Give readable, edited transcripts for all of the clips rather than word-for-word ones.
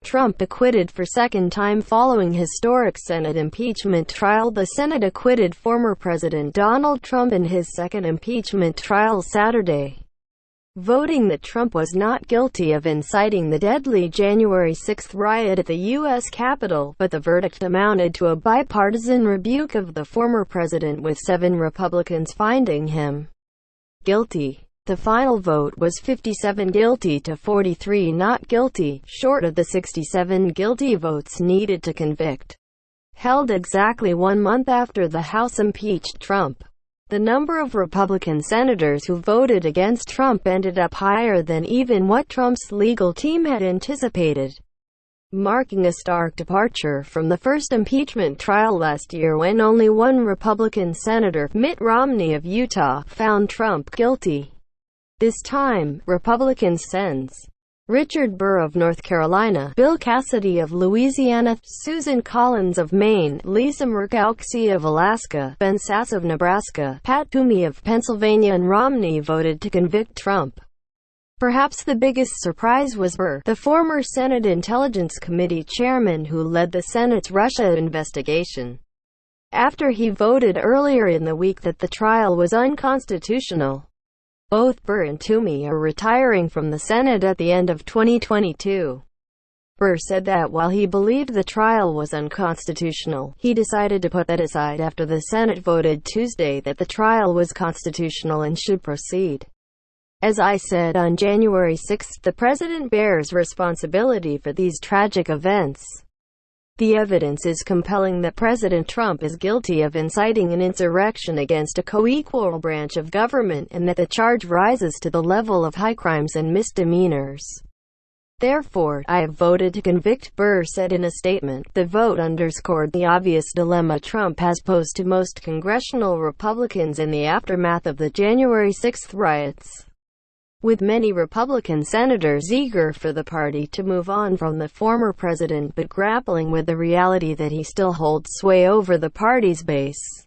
Trump acquitted for second time following historic Senate impeachment trial. The Senate acquitted former President Donald Trump in his second impeachment trial Saturday, voting that Trump was not guilty of inciting the deadly January 6 riot at the U.S. Capitol, but the verdict amounted to a bipartisan rebuke of the former president, with 7 Republicans finding him guilty. The final vote was 57 guilty to 43 not guilty, short of the 67 guilty votes needed to convict. Held exactly 1 month after the House impeached Trump, the number of Republican senators who voted against Trump ended up higher than even what Trump's legal team had anticipated, marking a stark departure from the first impeachment trial last year, when only one Republican senator, Mitt Romney of Utah, found Trump guilty. This time, Republicans Sens. Richard Burr of North Carolina, Bill Cassidy of Louisiana, Susan Collins of Maine, Lisa Murkowski of Alaska, Ben Sasse of Nebraska, Pat Toomey of Pennsylvania and Romney voted to convict Trump. Perhaps the biggest surprise was Burr, the former Senate Intelligence Committee chairman who led the Senate's Russia investigation, after he voted earlier in the week that the trial was unconstitutional. Both Burr and Toomey are retiring from the Senate at the end of 2022. Burr said that while he believed the trial was unconstitutional, he decided to put that aside after the Senate voted Tuesday that the trial was constitutional and should proceed. As I said on January 6, the president bears responsibility for these tragic events. The evidence is compelling that President Trump is guilty of inciting an insurrection against a co-equal branch of government, and that the charge rises to the level of high crimes and misdemeanors. Therefore, I have voted to convict, Burr said in a statement. The vote underscored the obvious dilemma Trump has posed to most congressional Republicans in the aftermath of the January 6 riots, with many Republican senators eager for the party to move on from the former president but grappling with the reality that he still holds sway over the party's base.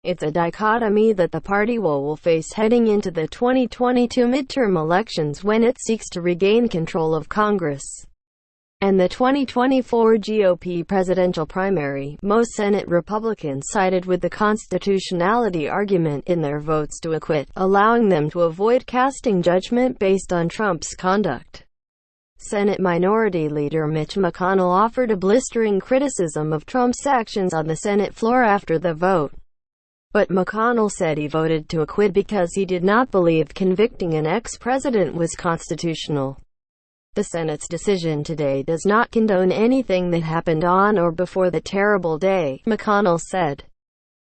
It's a dichotomy that the party will face heading into the 2022 midterm elections, when it seeks to regain control of Congress, and the 2024 GOP presidential primary. Most Senate Republicans sided with the constitutionality argument in their votes to acquit, allowing them to avoid casting judgment based on Trump's conduct. Senate Minority Leader Mitch McConnell offered a blistering criticism of Trump's actions on the Senate floor after the vote. But McConnell said he voted to acquit because he did not believe convicting an ex-president was constitutional. The Senate's decision today does not condone anything that happened on or before the terrible day, McConnell said.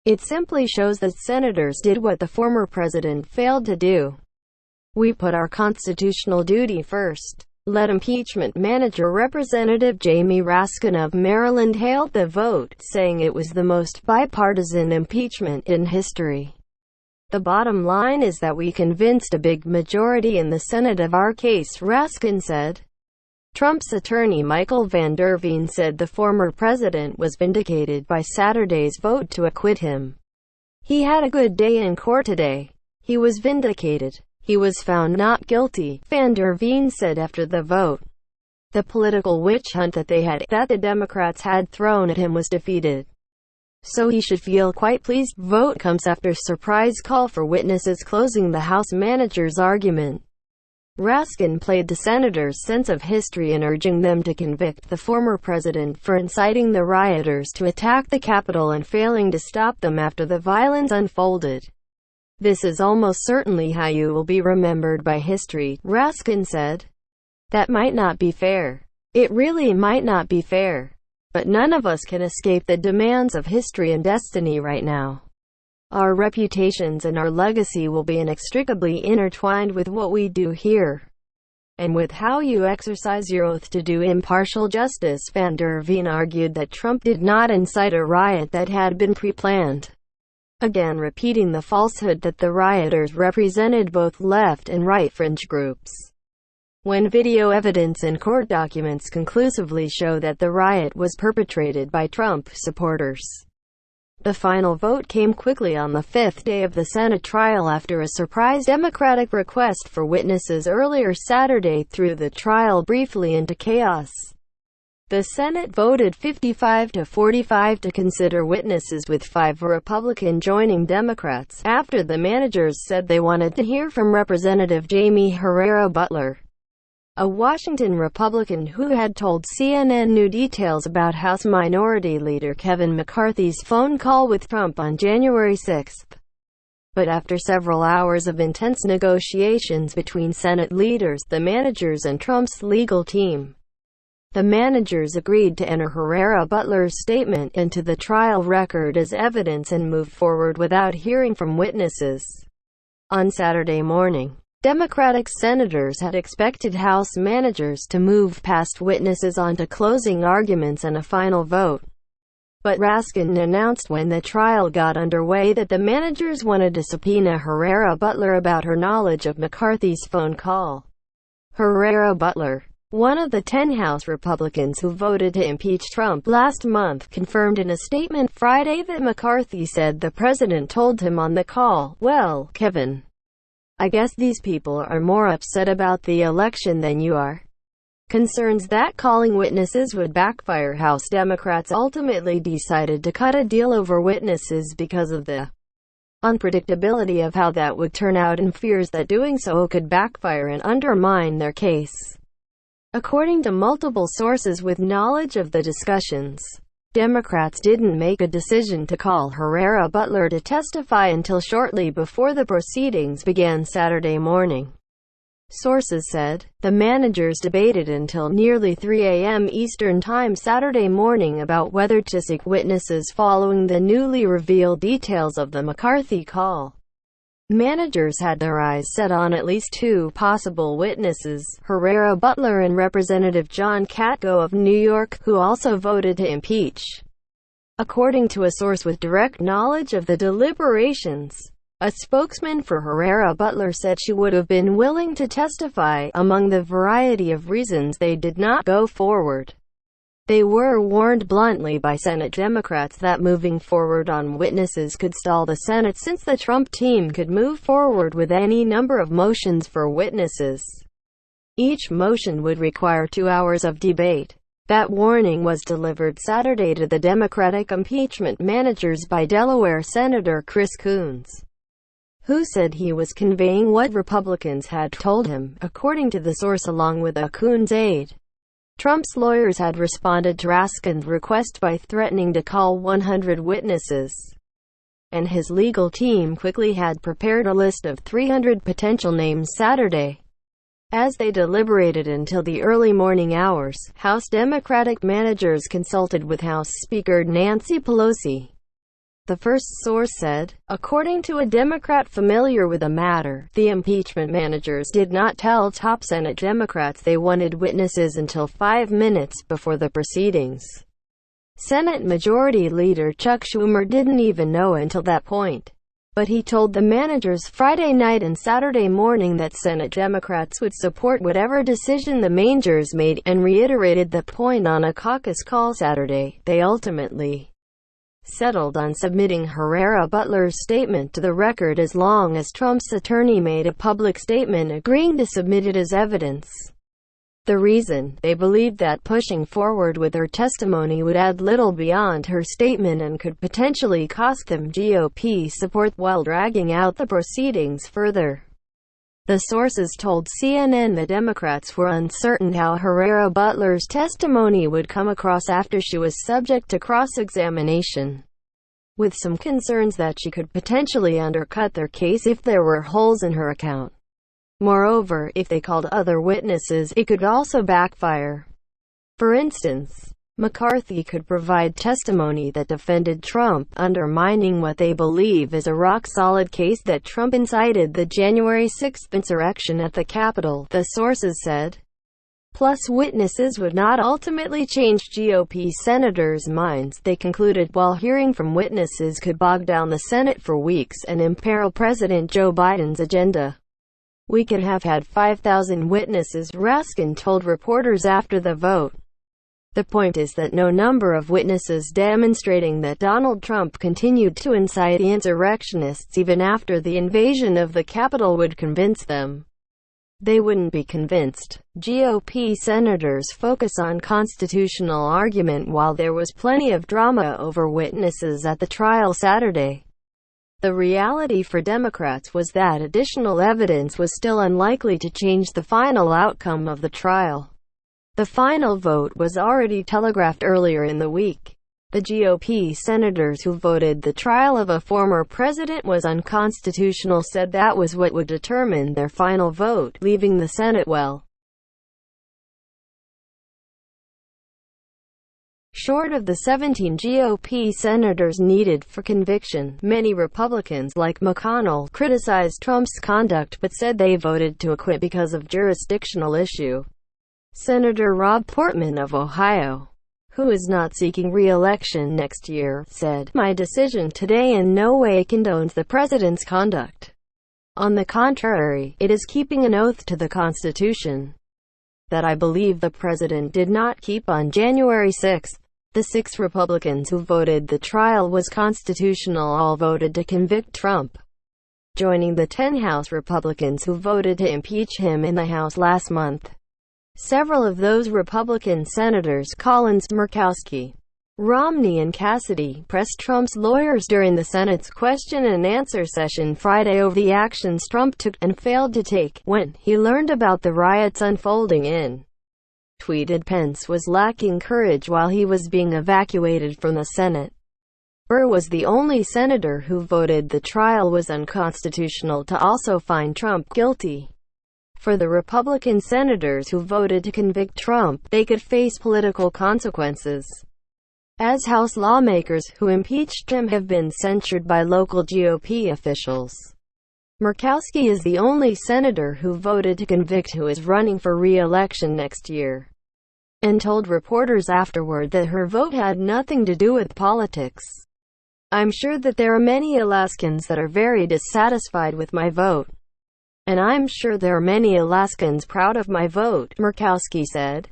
It simply shows that senators did what the former president failed to do. We put our constitutional duty first. Lead impeachment manager Representative Jamie Raskin of Maryland hailed the vote, saying it was the most bipartisan impeachment in history. The bottom line is that we convinced a big majority in the Senate of our case, Raskin said. Trump's attorney Michael Van Der Veen said the former president was vindicated by Saturday's vote to acquit him. He had a good day in court today. He was vindicated. He was found not guilty, Van Der Veen said after the vote. The political witch hunt that the Democrats had thrown at him was defeated. So he should feel quite pleased. Vote comes after surprise call for witnesses closing the House manager's argument. Raskin played the senators' sense of history in urging them to convict the former president for inciting the rioters to attack the Capitol and failing to stop them after the violence unfolded. This is almost certainly how you will be remembered by history, Raskin said. That might not be fair. It really might not be fair. But none of us can escape the demands of history and destiny right now. Our reputations and our legacy will be inextricably intertwined with what we do here, and with how you exercise your oath to do impartial justice. Van Der Veen argued that Trump did not incite a riot that had been pre-planned, again repeating the falsehood that the rioters represented both left and right fringe groups, when video evidence and court documents conclusively show that the riot was perpetrated by Trump supporters. The final vote came quickly on the fifth day of the Senate trial after a surprise Democratic request for witnesses earlier Saturday threw the trial briefly into chaos. The Senate voted 55 to 45 to consider witnesses, with 5 Republican joining Democrats, after the managers said they wanted to hear from Representative Jamie Herrera Butler, a Washington Republican who had told CNN new details about House Minority Leader Kevin McCarthy's phone call with Trump on January 6. But after several hours of intense negotiations between Senate leaders, the managers, and Trump's legal team, the managers agreed to enter Herrera Butler's statement into the trial record as evidence and move forward without hearing from witnesses. On Saturday morning, Democratic senators had expected House managers to move past witnesses onto closing arguments and a final vote. But Raskin announced when the trial got underway that the managers wanted to subpoena Herrera Butler about her knowledge of McCarthy's phone call. Herrera Butler, one of the 10 House Republicans who voted to impeach Trump last month, confirmed in a statement Friday that McCarthy said the president told him on the call, "Well, Kevin, I guess these people are more upset about the election than you are." Concerns that calling witnesses would backfire. House Democrats ultimately decided to cut a deal over witnesses because of the unpredictability of how that would turn out and fears that doing so could backfire and undermine their case. According to multiple sources with knowledge of the discussions, Democrats didn't make a decision to call Herrera Butler to testify until shortly before the proceedings began Saturday morning. Sources said, the managers debated until nearly 3 a.m. Eastern Time Saturday morning about whether to seek witnesses following the newly revealed details of the McCarthy call. Managers had their eyes set on at least 2 possible witnesses, Herrera Butler and Representative John Katko of New York, who also voted to impeach. According to a source with direct knowledge of the deliberations, a spokesman for Herrera Butler said she would have been willing to testify. Among the variety of reasons they did not go forward, they were warned bluntly by Senate Democrats that moving forward on witnesses could stall the Senate, since the Trump team could move forward with any number of motions for witnesses. Each motion would require 2 hours of debate. That warning was delivered Saturday to the Democratic impeachment managers by Delaware Senator Chris Coons, who said he was conveying what Republicans had told him, according to the source. Along with a Coons aide, Trump's lawyers had responded to Raskin's request by threatening to call 100 witnesses, and his legal team quickly had prepared a list of 300 potential names Saturday. As they deliberated until the early morning hours, House Democratic managers consulted with House Speaker Nancy Pelosi. The first source said, according to a Democrat familiar with the matter, the impeachment managers did not tell top Senate Democrats they wanted witnesses until 5 minutes before the proceedings. Senate Majority Leader Chuck Schumer didn't even know until that point. But he told the managers Friday night and Saturday morning that Senate Democrats would support whatever decision the managers made, and reiterated the point on a caucus call Saturday. They ultimately settled on submitting Herrera Butler's statement to the record as long as Trump's attorney made a public statement agreeing to submit it as evidence. The reason? They believed that pushing forward with her testimony would add little beyond her statement and could potentially cost them GOP support while dragging out the proceedings further. The sources told CNN the Democrats were uncertain how Herrera Butler's testimony would come across after she was subject to cross-examination, with some concerns that she could potentially undercut their case if there were holes in her account. Moreover, if they called other witnesses, it could also backfire. For instance, McCarthy could provide testimony that defended Trump, undermining what they believe is a rock-solid case that Trump incited the January 6 insurrection at the Capitol, the sources said. Plus, witnesses would not ultimately change GOP senators' minds, they concluded, while hearing from witnesses could bog down the Senate for weeks and imperil President Joe Biden's agenda. We could have had 5,000 witnesses, Raskin told reporters after the vote. The point is that no number of witnesses demonstrating that Donald Trump continued to incite the insurrectionists even after the invasion of the Capitol would convince them. They wouldn't be convinced. GOP senators focus on constitutional argument while there was plenty of drama over witnesses at the trial Saturday. The reality for Democrats was that additional evidence was still unlikely to change the final outcome of the trial. The final vote was already telegraphed earlier in the week. The GOP senators who voted the trial of a former president was unconstitutional said that was what would determine their final vote, leaving the Senate well short of the 17 GOP senators needed for conviction. Many Republicans, like McConnell, criticized Trump's conduct but said they voted to acquit because of jurisdictional issue. Senator Rob Portman of Ohio, who is not seeking re-election next year, said, "My decision today in no way condones the president's conduct. On the contrary, it is keeping an oath to the Constitution that I believe the president did not keep on January 6. The 6 Republicans who voted the trial was constitutional all voted to convict Trump, joining the 10 House Republicans who voted to impeach him in the House last month. Several of those Republican senators, Collins, Murkowski, Romney and Cassidy, pressed Trump's lawyers during the Senate's question-and-answer session Friday over the actions Trump took and failed to take when he learned about the riots unfolding in. Tweeted Pence was lacking courage while he was being evacuated from the Senate. Burr was the only senator who voted the trial was unconstitutional to also find Trump guilty. For the Republican senators who voted to convict Trump, they could face political consequences, as House lawmakers who impeached him have been censured by local GOP officials. Murkowski is the only senator who voted to convict who is running for re-election next year, and told reporters afterward that her vote had nothing to do with politics. "I'm sure that there are many Alaskans that are very dissatisfied with my vote. And I'm sure there are many Alaskans proud of my vote," Murkowski said.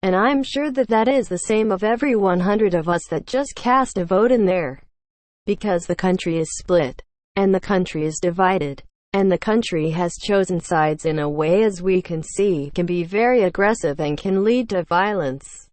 "And I'm sure that that is the same of every 100 of us that just cast a vote in there. Because the country is split. And the country is divided. And the country has chosen sides in a way, as we can see, can be very aggressive and can lead to violence."